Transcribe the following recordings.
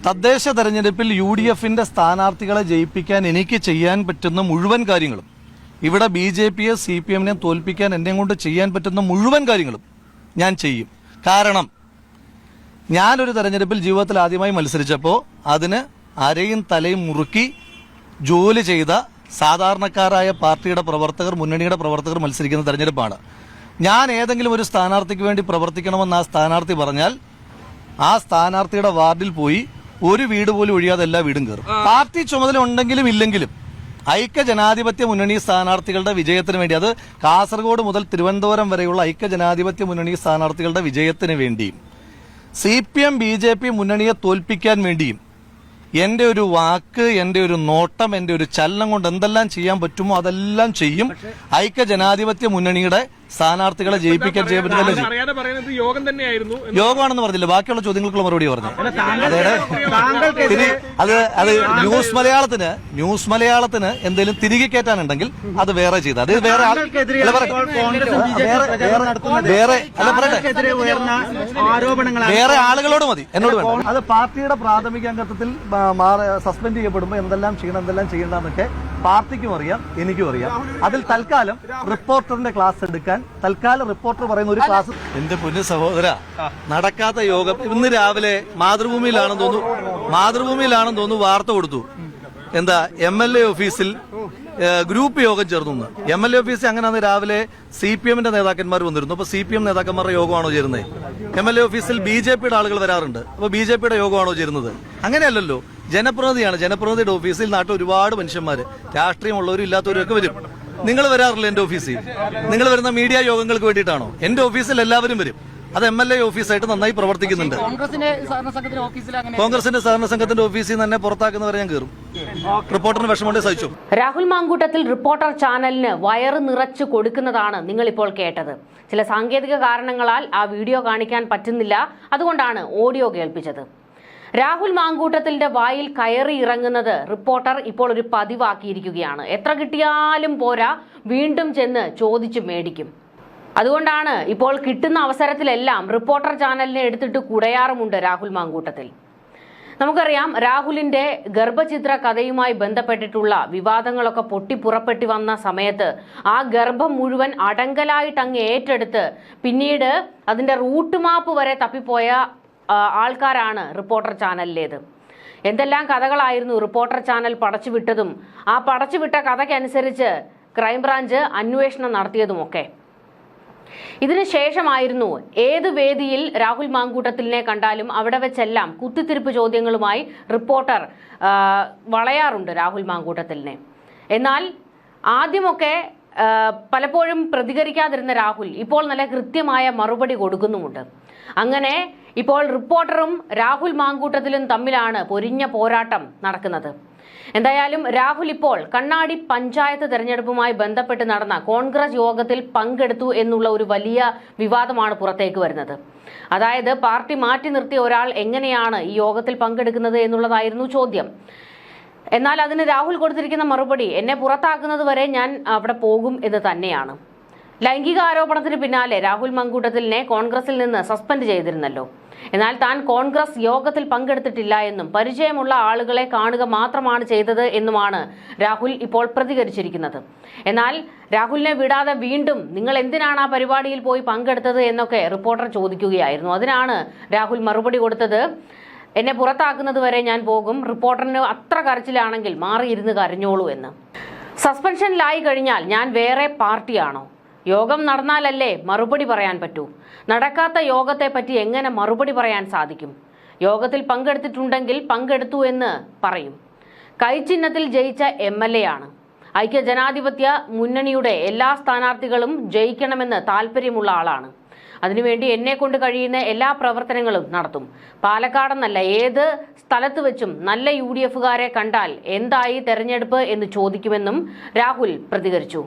തദ്ദേശ തെരഞ്ഞെടുപ്പിൽ UDFന്റെ സ്ഥാനാർത്ഥികളെ ജയിപ്പിക്കാൻ എനിക്ക് ചെയ്യാൻ പറ്റുന്ന മുഴുവൻ കാര്യങ്ങളും, ഇവിടെ BJPയെ CPMനെ തോൽപ്പിക്കാൻ എന്നെ കൊണ്ട് ചെയ്യാൻ പറ്റുന്ന മുഴുവൻ കാര്യങ്ങളും ഞാൻ ചെയ്യും. കാരണം ഞാനൊരു തെരഞ്ഞെടുപ്പിൽ ജീവിതത്തിൽ ആദ്യമായി മത്സരിച്ചപ്പോൾ അതിന് അരയും തലയും മുറുക്കി ജോലി ചെയ്ത സാധാരണക്കാരായ പാർട്ടിയുടെ പ്രവർത്തകർ, മുന്നണിയുടെ പ്രവർത്തകർ മത്സരിക്കുന്ന തെരഞ്ഞെടുപ്പാണ്. ഞാൻ ഏതെങ്കിലും ഒരു സ്ഥാനാർത്ഥിക്ക് വേണ്ടി പ്രവർത്തിക്കണമെന്ന് ആ സ്ഥാനാർത്ഥി പറഞ്ഞാൽ ആ സ്ഥാനാർത്ഥിയുടെ വാർഡിൽ പോയി ഒരു വീട് പോലും ഒഴിയാതെ എല്ലാ വീടും കയറും. പാർട്ടി ചുമതല ഉണ്ടെങ്കിലും ഇല്ലെങ്കിലും ഐക്യ ജനാധിപത്യ മുന്നണി സ്ഥാനാർത്ഥികളുടെ വിജയത്തിന് വേണ്ടി, അത് കാസർഗോഡ് മുതൽ തിരുവനന്തപുരം വരെയുള്ള ഐക്യ ജനാധിപത്യ മുന്നണി സ്ഥാനാർത്ഥികളുടെ വിജയത്തിന് വേണ്ടിയും CPM BJP മുന്നണിയെ തോൽപ്പിക്കാൻ വേണ്ടിയും എന്റെ ഒരു വാക്ക്, എന്റെ ഒരു നോട്ടം, എന്റെ ഒരു ചലനം കൊണ്ട് എന്തെല്ലാം ചെയ്യാൻ പറ്റുമോ അതെല്ലാം ചെയ്യും. ഐക്യ ജനാധിപത്യ മുന്നണിയുടെ സ്ഥാനാർത്ഥികളെ ജയിപ്പിക്കാൻ ചെയ്യാൻ പറ്റില്ല. യോഗമാണെന്ന് പറഞ്ഞില്ല, ബാക്കിയുള്ള ചോദ്യങ്ങൾക്കുള്ള മറുപടി പറഞ്ഞു. അത് ന്യൂസ് മലയാളത്തിന് എന്തെങ്കിലും തിരികെ കയറ്റാനുണ്ടെങ്കിൽ അത് വേറെ ചെയ്ത, അത് വേറെ വേറെ ആളുകളോട് മതി, എന്നോട് വേണ്ട. അത് പാർട്ടിയുടെ പ്രാഥമിക അംഗത്വത്തിൽ സസ്പെൻഡ് ചെയ്യപ്പെടുമ്പോൾ എന്തെല്ലാം ചെയ്യണം, എന്തെല്ലാം ചെയ്യണ്ടെന്നൊക്കെ പാർട്ടിക്കും അറിയാം, എനിക്കും അറിയാം. അതിൽ തൽക്കാലം റിപ്പോർട്ടറിന്റെ ക്ലാസ് എടുക്കാൻ റിപ്പോർട്ടർ പറയുന്ന ഒരു ക്ലാസ്. എന്റെ പൊന്നു സഹോദര, നടക്കാത്ത യോഗം ഇന്ന് രാവിലെ മാതൃഭൂമിയിലാണെന്ന് തോന്നുന്നു വാർത്ത കൊടുത്തു. എന്താ MLA ഓഫീസിൽ ഗ്രൂപ്പ് യോഗം ചേർന്നു. MLA ഓഫീസിൽ അങ്ങനെ അന്ന് രാവിലെ CPMന്റെ നേതാക്കന്മാർ വന്നിരുന്നു. അപ്പൊ CPM നേതാക്കന്മാരുടെ യോഗമാണോ ചേരുന്നത്? MLA ഓഫീസിൽ BJPയുടെ ആളുകൾ വരാറുണ്ട്. അപ്പൊ BJPയുടെ യോഗമാണോ ചേരുന്നത്? അങ്ങനെയല്ലല്ലോ. ജനപ്രതിനിധിയാണ്. ജനപ്രതിനിധിയുടെ ഓഫീസിൽ നാട്ടിൽ ഒരുപാട് മനുഷ്യന്മാര്, രാഷ്ട്രീയമുള്ളവരും ഇല്ലാത്തവരും ഒക്കെ വരും. നിങ്ങൾ വരാറില്ല എന്റെ ഓഫീസിൽ? നിങ്ങൾ വരുന്ന മീഡിയ യോഗങ്ങൾക്ക് വേണ്ടിയിട്ടാണോ? എന്റെ ഓഫീസിൽ എല്ലാവരും വരും. അത് MLA ഓഫീസായിട്ട് നന്നായി പ്രവർത്തിക്കുന്നുണ്ട്. കോൺഗ്രസിന്റെ സഹകരണ സംഘത്തിന്റെ ഓഫീസിൽ നിന്ന് തന്നെ പുറത്താക്കുന്നവരെ ഞാൻ കയറും. റിപ്പോർട്ടറിന് വിഷമമുണ്ട്, സഹിച്ചു. രാഹുൽ മാങ്കൂട്ടത്തിൽ റിപ്പോർട്ടർ ചാനലിന് വയറ് നിറച്ചു കൊടുക്കുന്നതാണ് നിങ്ങൾ ഇപ്പോൾ കേട്ടത്. ചില സാങ്കേതിക കാരണങ്ങളാൽ ആ വീഡിയോ കാണിക്കാൻ പറ്റുന്നില്ല, അതുകൊണ്ടാണ് ഓഡിയോ കേൾപ്പിച്ചത്. രാഹുൽ മാങ്കൂട്ടത്തിന്റെ വായിൽ കയറി ഇറങ്ങുന്നത് റിപ്പോർട്ടർ ഇപ്പോൾ ഒരു പതിവാക്കിയിരിക്കുകയാണ്. എത്ര കിട്ടിയാലും പോരാ, വീണ്ടും ചെന്ന് ചോദിച്ചു മേടിക്കും. അതുകൊണ്ടാണ് ഇപ്പോൾ കിട്ടുന്ന അവസരത്തിലെല്ലാം റിപ്പോർട്ടർ ചാനലിനെ എടുത്തിട്ട് കുടയാറുമുണ്ട് രാഹുൽ മാങ്കൂട്ടത്തിൽ. നമുക്കറിയാം, രാഹുലിന്റെ ഗർഭചിത്ര കഥയുമായി ബന്ധപ്പെട്ടിട്ടുള്ള വിവാദങ്ങളൊക്കെ പൊട്ടിപ്പുറപ്പെട്ടി വന്ന സമയത്ത് ആ ഗർഭം മുഴുവൻ അടങ്കലായിട്ട് അങ്ങ് ഏറ്റെടുത്ത് പിന്നീട് അതിന്റെ റൂട്ട് മാപ്പ് വരെ തപ്പിപ്പോയ ആൾക്കാരാണ് റിപ്പോർട്ടർ ചാനലിലേത്. എന്തെല്ലാം കഥകളായിരുന്നു റിപ്പോർട്ടർ ചാനൽ പടച്ചുവിട്ടതും ആ പടച്ചുവിട്ട കഥയ്ക്കനുസരിച്ച് ക്രൈംബ്രാഞ്ച് അന്വേഷണം നടത്തിയതുമൊക്കെ. ഇതിനു ശേഷമായിരുന്നു ഏത് വേദിയിൽ രാഹുൽ മാങ്കൂട്ടത്തിലിനെ കണ്ടാലും അവിടെ വെച്ചെല്ലാം കുത്തിത്തിരിപ്പ് ചോദ്യങ്ങളുമായി റിപ്പോർട്ടർ വളയാറുണ്ട് രാഹുൽ മാങ്കൂട്ടത്തിലിനെ. എന്നാൽ ആദ്യമൊക്കെ പലപ്പോഴും പ്രതികരിക്കാതിരുന്ന രാഹുൽ ഇപ്പോൾ നല്ല കൃത്യമായ മറുപടി കൊടുക്കുന്നുമുണ്ട്. അങ്ങനെ ഇപ്പോൾ റിപ്പോർട്ടറും രാഹുൽ മാങ്കൂട്ടത്തിലും തമ്മിലാണ് പൊരിഞ്ഞ പോരാട്ടം നടക്കുന്നത്. എന്തായാലും രാഹുൽ ഇപ്പോൾ കണ്ണാടി പഞ്ചായത്ത് തെരഞ്ഞെടുപ്പുമായി ബന്ധപ്പെട്ട് നടന്ന കോൺഗ്രസ് യോഗത്തിൽ പങ്കെടുത്തു എന്നുള്ള ഒരു വലിയ വിവാദമാണ് പുറത്തേക്ക് വരുന്നത്. അതായത് പാർട്ടി മാറ്റി നിർത്തിയ ഒരാൾ എങ്ങനെയാണ് ഈ യോഗത്തിൽ പങ്കെടുക്കുന്നത് എന്നുള്ളതായിരുന്നു ചോദ്യം. എന്നാൽ അതിന് രാഹുൽ കൊടുത്തിരിക്കുന്ന മറുപടി, എന്നെ പുറത്താക്കുന്നത് വരെ ഞാൻ അവിടെ പോകും എന്ന് തന്നെയാണ്. ലൈംഗിക ആരോപണത്തിന് പിന്നാലെ രാഹുൽ മാങ്കൂട്ടത്തിലിനെ കോൺഗ്രസിൽ നിന്ന് സസ്പെൻഡ് ചെയ്തിരുന്നല്ലോ. എന്നാൽ താൻ കോൺഗ്രസ് യോഗത്തിൽ പങ്കെടുത്തിട്ടില്ല എന്നും പരിചയമുള്ള ആളുകളെ കാണുക മാത്രമാണ് ചെയ്തത് എന്നുമാണ് രാഹുൽ ഇപ്പോൾ പ്രതികരിച്ചിരിക്കുന്നത്. എന്നാൽ രാഹുലിനെ വിടാതെ വീണ്ടും നിങ്ങൾ എന്തിനാണ് ആ പരിപാടിയിൽ പോയി പങ്കെടുത്തത് എന്നൊക്കെ റിപ്പോർട്ടർ ചോദിക്കുകയായിരുന്നു. അതിനാണ് രാഹുൽ മറുപടി കൊടുത്തത്, എന്നെ പുറത്താക്കുന്നത് വരെ ഞാൻ പോകും, റിപ്പോർട്ടറിന് അത്ര കരച്ചിലാണെങ്കിൽ മാറിയിരുന്ന് കരഞ്ഞോളൂ എന്ന്. സസ്പെൻഷനിലായി കഴിഞ്ഞാൽ ഞാൻ വേറെ പാർട്ടിയാണോ? യോഗം നടന്നാലല്ലേ മറുപടി പറയാൻ പറ്റൂ. നടക്കാത്ത യോഗത്തെ പറ്റി എങ്ങനെ മറുപടി പറയാൻ സാധിക്കും? യോഗത്തിൽ പങ്കെടുത്തിട്ടുണ്ടെങ്കിൽ പങ്കെടുത്തു എന്ന് പറയും. കൈചിഹ്നത്തിൽ ജയിച്ച MLA ആണ്. ഐക്യ ജനാധിപത്യ മുന്നണിയുടെ എല്ലാ സ്ഥാനാർത്ഥികളും ജയിക്കണമെന്ന് താല്പര്യമുള്ള ആളാണ്. അതിനുവേണ്ടി എന്നെ കൊണ്ട് കഴിയുന്ന എല്ലാ പ്രവർത്തനങ്ങളും നടത്തും. പാലക്കാടെന്നല്ല, ഏത് സ്ഥലത്ത് വെച്ചും നല്ല UDFകാരെ കണ്ടാൽ എന്തായി തെരഞ്ഞെടുപ്പ് എന്ന് ചോദിക്കുമെന്നും രാഹുൽ പ്രതികരിച്ചു.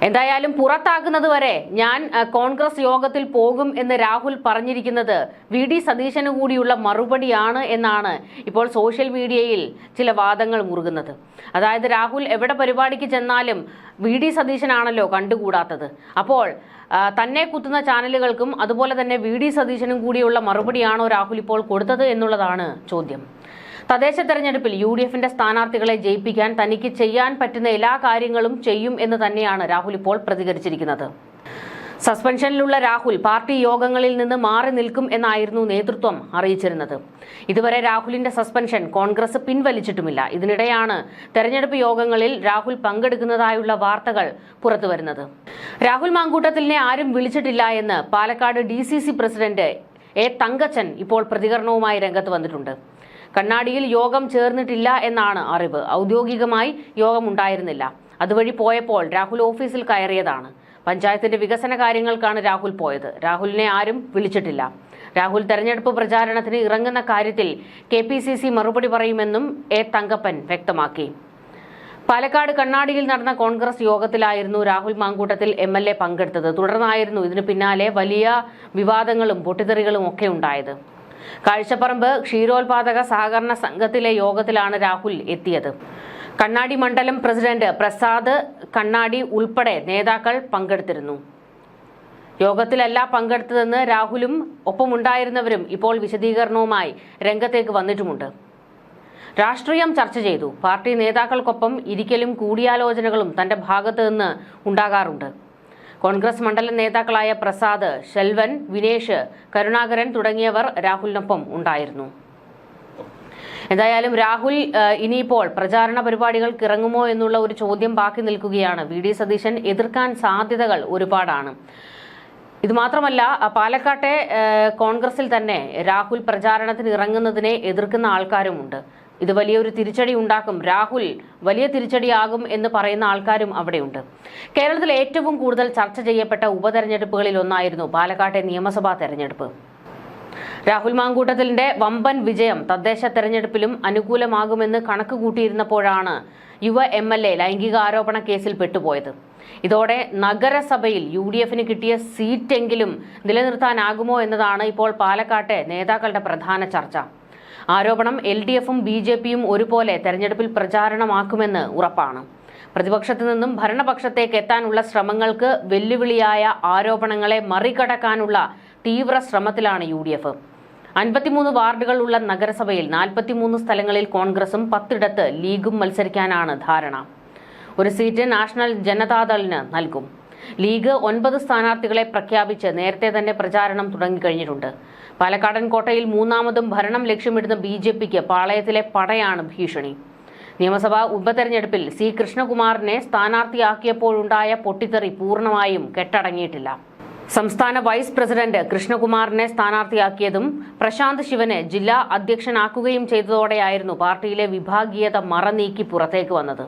എന്തായാലും പുറത്താക്കുന്നത് വരെ ഞാൻ കോൺഗ്രസ് യോഗത്തിൽ പോകും എന്ന് രാഹുൽ പറഞ്ഞിരിക്കുന്നത് VD സതീശന് കൂടിയുള്ള മറുപടിയാണ് എന്നാണ് ഇപ്പോൾ സോഷ്യൽ മീഡിയയിൽ ചില വാദങ്ങൾ മുറുകുന്നത്. അതായത് രാഹുൽ എവിടെ പരിപാടിക്ക് ചെന്നാലും VD സതീശനാണല്ലോ കണ്ടുകൂടാത്തത്. അപ്പോൾ തന്നെ കുത്തുന്ന ചാനലുകൾക്കും അതുപോലെ തന്നെ VD സതീശനും കൂടിയുള്ള മറുപടിയാണോ രാഹുൽ ഇപ്പോൾ കൊടുത്തത് എന്നുള്ളതാണ് ചോദ്യം. തദ്ദേശ തെരഞ്ഞെടുപ്പിൽ UDFന്റെ സ്ഥാനാർത്ഥികളെ ജയിപ്പിക്കാൻ തനിക്ക് ചെയ്യാൻ പറ്റുന്ന എല്ലാ കാര്യങ്ങളും ചെയ്യും എന്ന് തന്നെയാണ് രാഹുൽ ഇപ്പോൾ പ്രതികരിച്ചിരിക്കുന്നത്. സസ്പെൻഷനിലുള്ള രാഹുൽ പാർട്ടി യോഗങ്ങളിൽ നിന്ന് മാറി നിൽക്കും എന്നായിരുന്നു നേതൃത്വം അറിയിച്ചിരുന്നത്. ഇതുവരെ രാഹുലിന്റെ സസ്പെൻഷൻ കോൺഗ്രസ് പിൻവലിച്ചിട്ടുമില്ല. ഇതിനിടെയാണ് തെരഞ്ഞെടുപ്പ് യോഗങ്ങളിൽ രാഹുൽ പങ്കെടുക്കുന്നതായുള്ള വാർത്തകൾ പുറത്തുവരുന്നത്. രാഹുൽ മാങ്കൂട്ടത്തിലിനെ ആരും വിളിച്ചിട്ടില്ല എന്ന് Palakkad DCC president A. Thankachan ഇപ്പോൾ പ്രതികരണവുമായി രംഗത്ത് വന്നിട്ടുണ്ട്. കണ്ണാടിയിൽ യോഗം ചേർന്നിട്ടില്ല എന്നാണ് അറിവ്. ഔദ്യോഗികമായി യോഗം ഉണ്ടായിരുന്നില്ല. അതുവഴി പോയപ്പോൾ രാഹുൽ ഓഫീസിൽ കയറിയതാണ്. പഞ്ചായത്തിന്റെ വികസന കാര്യങ്ങൾക്കാണ് രാഹുൽ പോയത്. രാഹുലിനെ ആരും വിളിച്ചിട്ടില്ല. രാഹുൽ തെരഞ്ഞെടുപ്പ് പ്രചാരണത്തിന് ഇറങ്ങുന്ന കാര്യത്തിൽ KPCC മറുപടി പറയുമെന്നും A. തങ്കപ്പൻ വ്യക്തമാക്കി. പാലക്കാട് കണ്ണാടിയിൽ നടന്ന കോൺഗ്രസ് യോഗത്തിലായിരുന്നു രാഹുൽ മാങ്കൂട്ടത്തിൽ MLA പങ്കെടുത്തത്. തുടർന്നായിരുന്നു ഇതിന് പിന്നാലെ വലിയ വിവാദങ്ങളും പൊട്ടിത്തെറികളും ഒക്കെ ഉണ്ടായത്. കാഴ്ചപ്പറമ്പ് ക്ഷീരോത്പാദക സഹകരണ സംഘത്തിലെ യോഗത്തിലാണ് രാഹുൽ എത്തിയത്. കണ്ണാടി മണ്ഡലം പ്രസിഡന്റ് പ്രസാദ് കണ്ണാടി ഉൾപ്പെടെ നേതാക്കൾ പങ്കെടുത്തിരുന്നു. യോഗത്തിലല്ല പങ്കെടുത്തതെന്ന് രാഹുലും ഒപ്പമുണ്ടായിരുന്നവരും ഇപ്പോൾ വിശദീകരണവുമായി രംഗത്തേക്ക് വന്നിട്ടുമുണ്ട്. രാഷ്ട്രീയം ചർച്ച ചെയ്തു. പാർട്ടി നേതാക്കൾക്കൊപ്പം ഇരിക്കലും കൂടിയാലോചനകളും തന്റെ ഭാഗത്ത് നിന്ന് ഉണ്ടാകാറുണ്ട്. കോൺഗ്രസ് മണ്ഡലം നേതാക്കളായ പ്രസാദ്, ശെൽവൻ, വിനേഷ്, കരുണാകരൻ തുടങ്ങിയവർ രാഹുലിനൊപ്പം ഉണ്ടായിരുന്നു. എന്തായാലും രാഹുൽ ഇനിയിപ്പോൾ പ്രചാരണ പരിപാടികൾക്ക് ഇറങ്ങുമോ എന്നുള്ള ഒരു ചോദ്യം ബാക്കി നിൽക്കുകയാണ്. VD സതീശൻ എതിർക്കാൻ സാധ്യതകൾ ഒരുപാടാണ്. ഇതുമാത്രമല്ല, പാലക്കാട്ടെ കോൺഗ്രസിൽ തന്നെ രാഹുൽ പ്രചാരണത്തിന് ഇറങ്ങുന്നതിനെ എതിർക്കുന്ന ആൾക്കാരുമുണ്ട്. ഇത് വലിയൊരു തിരിച്ചടി ഉണ്ടാക്കും, രാഹുൽ വലിയ തിരിച്ചടിയാകും എന്ന് പറയുന്ന ആൾക്കാരും അവിടെയുണ്ട്. കേരളത്തിൽ ഏറ്റവും കൂടുതൽ ചർച്ച ചെയ്യപ്പെട്ട ഉപതെരഞ്ഞെടുപ്പുകളിൽ ഒന്നായിരുന്നു പാലക്കാട്ടെ നിയമസഭാ തെരഞ്ഞെടുപ്പ്. രാഹുൽ മാങ്കൂട്ടത്തിലിന്റെ വമ്പൻ വിജയം തദ്ദേശ തെരഞ്ഞെടുപ്പിലും അനുകൂലമാകുമെന്ന് കണക്കുകൂട്ടിയിരുന്നപ്പോഴാണ് യുവ MLA ലൈംഗികാരോപണ കേസിൽ പെട്ടുപോയത്. ഇതോടെ നഗരസഭയിൽ UDFന് കിട്ടിയ സീറ്റെങ്കിലും നിലനിർത്താനാകുമോ എന്നതാണ് ഇപ്പോൾ പാലക്കാട്ടെ നേതാക്കളുടെ പ്രധാന ചർച്ച. ആരോപണം LDFും BJPയും ഒരുപോലെ തെരഞ്ഞെടുപ്പിൽ പ്രചാരണമാക്കുമെന്ന് ഉറപ്പാണ്. പ്രതിപക്ഷത്തു നിന്നും ഭരണപക്ഷത്തേക്ക് എത്താനുള്ള ശ്രമങ്ങൾക്ക് വെല്ലുവിളിയായ ആരോപണങ്ങളെ മറികടക്കാനുള്ള തീവ്ര ശ്രമത്തിലാണ് UDF. 53 വാർഡുകൾ ഉള്ള നഗരസഭയിൽ 43 സ്ഥലങ്ങളിൽ കോൺഗ്രസും 10 ലീഗും മത്സരിക്കാനാണ് ധാരണ. ഒരു സീറ്റ് നാഷണൽ ജനതാദളിന് നൽകും. ലീഗ് 9 സ്ഥാനാർത്ഥികളെ പ്രഖ്യാപിച്ച് നേരത്തെ തന്നെ പ്രചാരണം തുടങ്ങിക്കഴിഞ്ഞിട്ടുണ്ട്. പാലക്കാടൻ കോട്ടയിൽ മൂന്നാമതും ഭരണം ലക്ഷ്യമിടുന്ന BJPക്ക് പാളയത്തിലെ പടയാണ് ഭീഷണി. നിയമസഭാ ഉപതെരഞ്ഞെടുപ്പിൽ C. കൃഷ്ണകുമാറിനെ സ്ഥാനാർത്ഥിയാക്കിയപ്പോഴുണ്ടായ പൊട്ടിത്തെറി പൂർണ്ണമായും കെട്ടടങ്ങിയിട്ടില്ല. സംസ്ഥാന വൈസ് പ്രസിഡന്റ് കൃഷ്ണകുമാറിനെ സ്ഥാനാർത്ഥിയാക്കിയതും പ്രശാന്ത് ശിവനെ ജില്ലാ അധ്യക്ഷനാക്കുകയും ചെയ്തതോടെയായിരുന്നു പാർട്ടിയിലെ വിഭാഗീയത മറനീക്കി പുറത്തേക്ക് വന്നത്.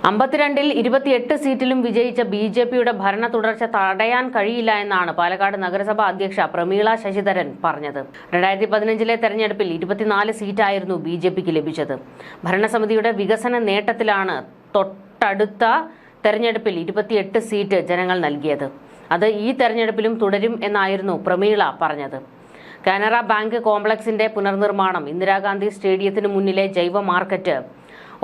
52-ൽ 28 സീറ്റിലും വിജയിച്ച BJPയുടെ ഭരണ തുടർച്ച തടയാൻ കഴിയില്ല എന്നാണ് പാലക്കാട് നഗരസഭാ അധ്യക്ഷ പ്രമീള ശശിധരൻ പറഞ്ഞത്. 2015-ലെ തെരഞ്ഞെടുപ്പിൽ 24 സീറ്റായിരുന്നു BJPക്ക് ലഭിച്ചത്. ഭരണസമിതിയുടെ വികസന നേട്ടത്തിലാണ് തൊട്ടടുത്ത തെരഞ്ഞെടുപ്പിൽ 28 സീറ്റ് ജനങ്ങൾ നൽകിയത്. അത് ഈ തെരഞ്ഞെടുപ്പിലും തുടരും എന്നായിരുന്നു പ്രമീള പറഞ്ഞത്. കാനറ ബാങ്ക് കോംപ്ലക്സിന്റെ പുനർനിർമ്മാണം, ഇന്ദിരാഗാന്ധി സ്റ്റേഡിയത്തിന് മുന്നിലെ ജൈവ market,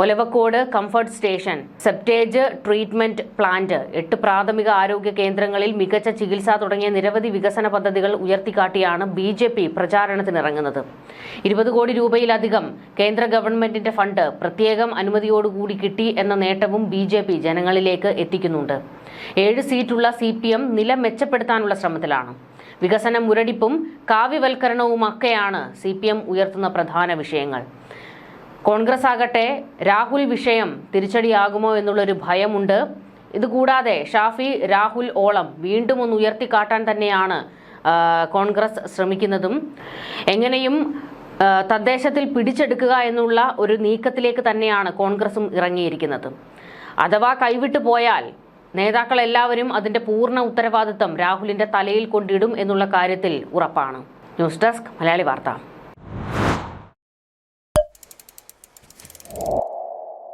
Olavakkode comfort station, septage treatment plant, 8 പ്രാഥമിക ആരോഗ്യ കേന്ദ്രങ്ങളിൽ മികച്ച ചികിത്സ തുടങ്ങിയ നിരവധി വികസന പദ്ധതികൾ ഉയർത്തിക്കാട്ടിയാണ് BJP പ്രചാരണത്തിനിറങ്ങുന്നത്. 20 കോടി രൂപയിലധികം കേന്ദ്ര ഗവൺമെന്റിന്റെ ഫണ്ട് പ്രത്യേകം അനുമതിയോടുകൂടി കിട്ടി എന്ന നേട്ടവും BJP ജനങ്ങളിലേക്ക് എത്തിക്കുന്നുണ്ട്. 7 സീറ്റുള്ള CPM നില മെച്ചപ്പെടുത്താനുള്ള ശ്രമത്തിലാണ്. വികസന മുരടിപ്പും കാവ്യവൽക്കരണവുമൊക്കെയാണ് CPM ഉയർത്തുന്ന പ്രധാന വിഷയങ്ങൾ. കോൺഗ്രസ് ആകട്ടെ രാഹുൽ വിഷയം തിരിച്ചടിയാകുമോ എന്നുള്ളൊരു ഭയമുണ്ട്. ഇതുകൂടാതെ ഷാഫി രാഹുൽ ഓളം വീണ്ടും ഒന്ന് ഉയർത്തിക്കാട്ടാൻ തന്നെയാണ് കോൺഗ്രസ് ശ്രമിക്കുന്നതും. എങ്ങനെയും തദ്ദേശത്തിൽ പിടിച്ചെടുക്കുക എന്നുള്ള ഒരു നീക്കത്തിലേക്ക് തന്നെയാണ് കോൺഗ്രസും ഇറങ്ങിയിരിക്കുന്നത്. അഥവാ കൈവിട്ടു പോയാൽ നേതാക്കൾ എല്ലാവരും അതിന്റെ പൂർണ്ണ ഉത്തരവാദിത്തം രാഹുലിന്റെ തലയിൽ കൊണ്ടിടും എന്നുള്ള കാര്യത്തിൽ ഉറപ്പാണ്. ന്യൂസ് ഡെസ്ക് മലയാളി വാർത്ത.